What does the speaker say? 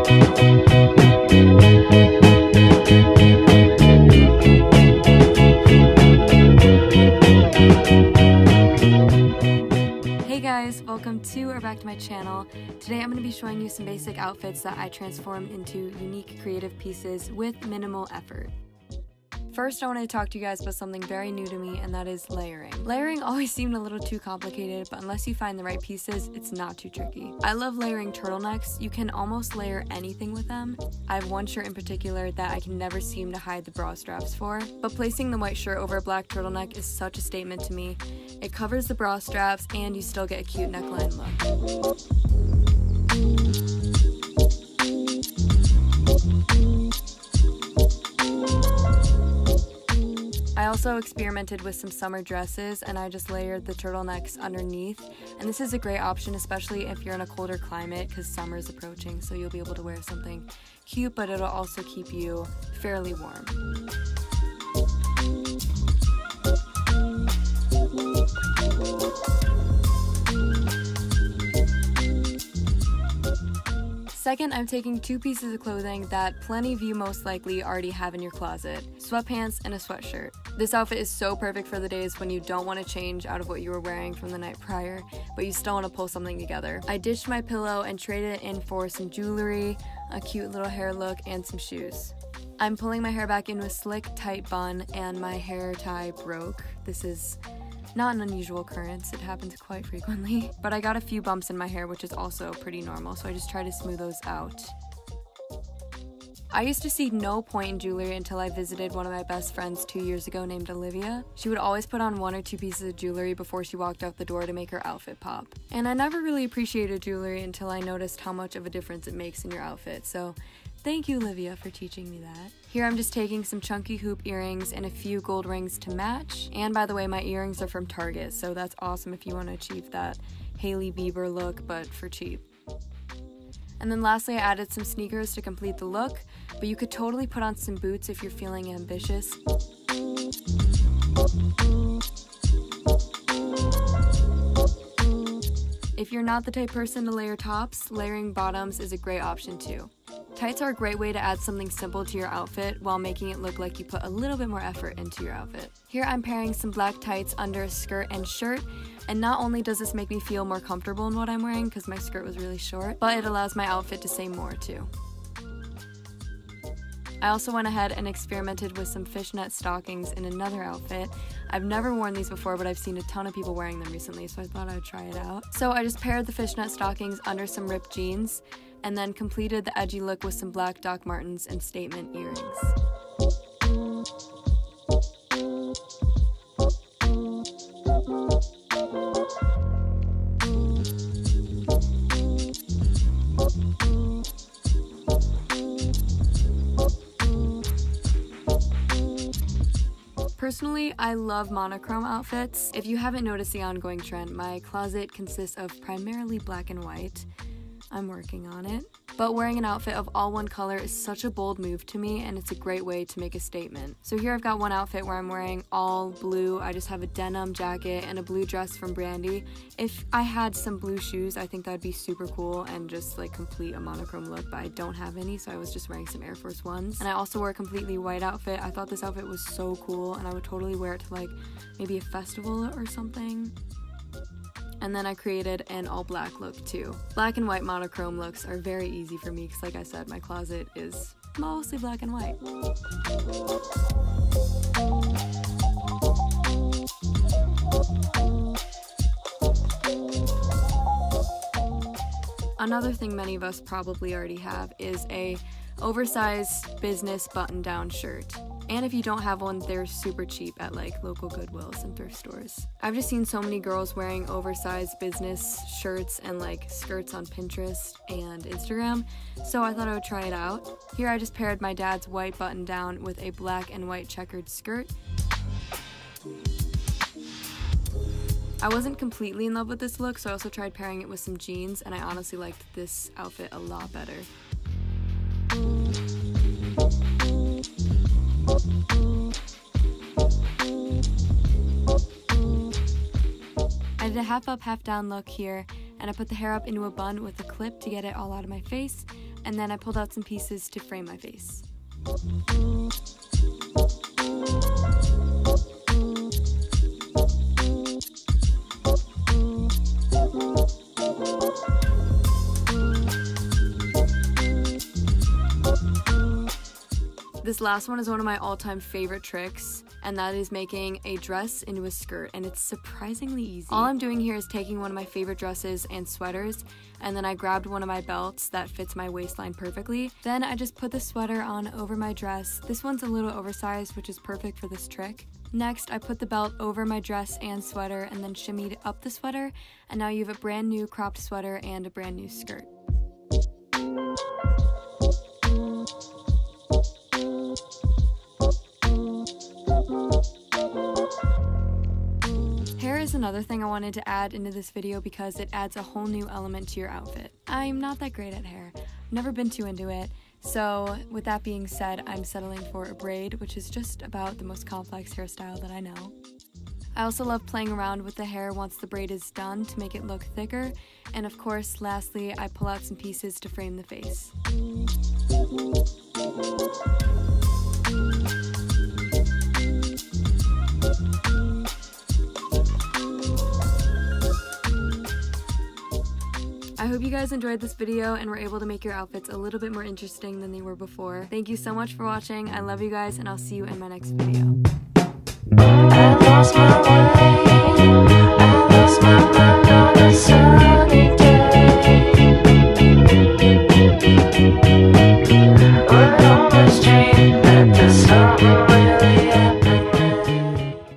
Hey guys, welcome to or back to my channel. Today I'm going to be showing you some basic outfits that I transformed into unique creative pieces with minimal effort. First, I wanted to talk to you guys about something very new to me, and that is layering. Layering always seemed a little too complicated, but unless you find the right pieces, it's not too tricky. I love layering turtlenecks. You can almost layer anything with them. I have one shirt in particular that I can never seem to hide the bra straps for, but placing the white shirt over a black turtleneck is such a statement to me. It covers the bra straps, and you still get a cute neckline look. I also experimented with some summer dresses, and I just layered the turtlenecks underneath, and this is a great option, especially if you're in a colder climate, because summer is approaching, so you'll be able to wear something cute, but it'll also keep you fairly warm. Second, I'm taking two pieces of clothing that plenty of you most likely already have in your closet: sweatpants and a sweatshirt. This outfit is so perfect for the days when you don't want to change out of what you were wearing from the night prior, but you still want to pull something together. I ditched my pillow and traded it in for some jewelry, a cute little hair look, and some shoes. I'm pulling my hair back into a slick, tight bun, and my hair tie broke. This is not an unusual occurrence, it happens quite frequently, but I got a few bumps in my hair, which is also pretty normal, so I just try to smooth those out. I used to see no point in jewelry until I visited one of my best friends 2 years ago named Olivia. She would always put on 1 or 2 pieces of jewelry before she walked out the door to make her outfit pop. And I never really appreciated jewelry until I noticed how much of a difference it makes in your outfit, so thank you, Olivia, for teaching me that. Here I'm just taking some chunky hoop earrings and a few gold rings to match. And by the way, my earrings are from Target, so that's awesome if you want to achieve that Hailey Bieber look, but for cheap. And then lastly, I added some sneakers to complete the look, but you could totally put on some boots if you're feeling ambitious. If you're not the type person to layer tops, layering bottoms is a great option too. Tights are a great way to add something simple to your outfit while making it look like you put a little bit more effort into your outfit. Here I'm pairing some black tights under a skirt and shirt, and not only does this make me feel more comfortable in what I'm wearing because my skirt was really short, but it allows my outfit to say more too. I also went ahead and experimented with some fishnet stockings in another outfit. I've never worn these before, but I've seen a ton of people wearing them recently, so I thought I'd try it out. So I just paired the fishnet stockings under some ripped jeans, and then completed the edgy look with some black Doc Martens and statement earrings. Personally, I love monochrome outfits. If you haven't noticed the ongoing trend, my closet consists of primarily black and white. I'm working on it. But wearing an outfit of all one color is such a bold move to me, and it's a great way to make a statement. So here I've got one outfit where I'm wearing all blue. I just have a denim jacket and a blue dress from Brandy. If I had some blue shoes, I think that'd be super cool and just like complete a monochrome look, but I don't have any, so I was just wearing some Air Force Ones. And I also wore a completely white outfit. I thought this outfit was so cool, and I would totally wear it to like maybe a festival or something. And then I created an all-black look too. Black and white monochrome looks are very easy for me because, like I said, my closet is mostly black and white. Another thing many of us probably already have is a oversized business button-down shirt. And if you don't have one, they're super cheap at like local Goodwills and thrift stores. I've just seen so many girls wearing oversized business shirts and like skirts on Pinterest and Instagram, so I thought I would try it out. Here I just paired my dad's white button down with a black and white checkered skirt. I wasn't completely in love with this look, so I also tried pairing it with some jeans, and I honestly liked this outfit a lot better. I did a half up, half down look here, and I put the hair up into a bun with a clip to get it all out of my face, and then I pulled out some pieces to frame my face. This last one is one of my all-time favorite tricks, and that is making a dress into a skirt, and it's surprisingly easy. All I'm doing here is taking one of my favorite dresses and sweaters, and then I grabbed one of my belts that fits my waistline perfectly. Then I just put the sweater on over my dress. This one's a little oversized, which is perfect for this trick. Next, I put the belt over my dress and sweater and then shimmied up the sweater, and now you have a brand new cropped sweater and a brand new skirt. Hair is another thing I wanted to add into this video because it adds a whole new element to your outfit. I'm not that great at hair. I've never been too into it. So with that being said, I'm settling for a braid, which is just about the most complex hairstyle that I know. I also love playing around with the hair once the braid is done to make it look thicker. And of course, lastly, I pull out some pieces to frame the face. I hope you guys enjoyed this video and were able to make your outfits a little bit more interesting than they were before. Thank you so much for watching. I love you guys, and I'll see you in my next video.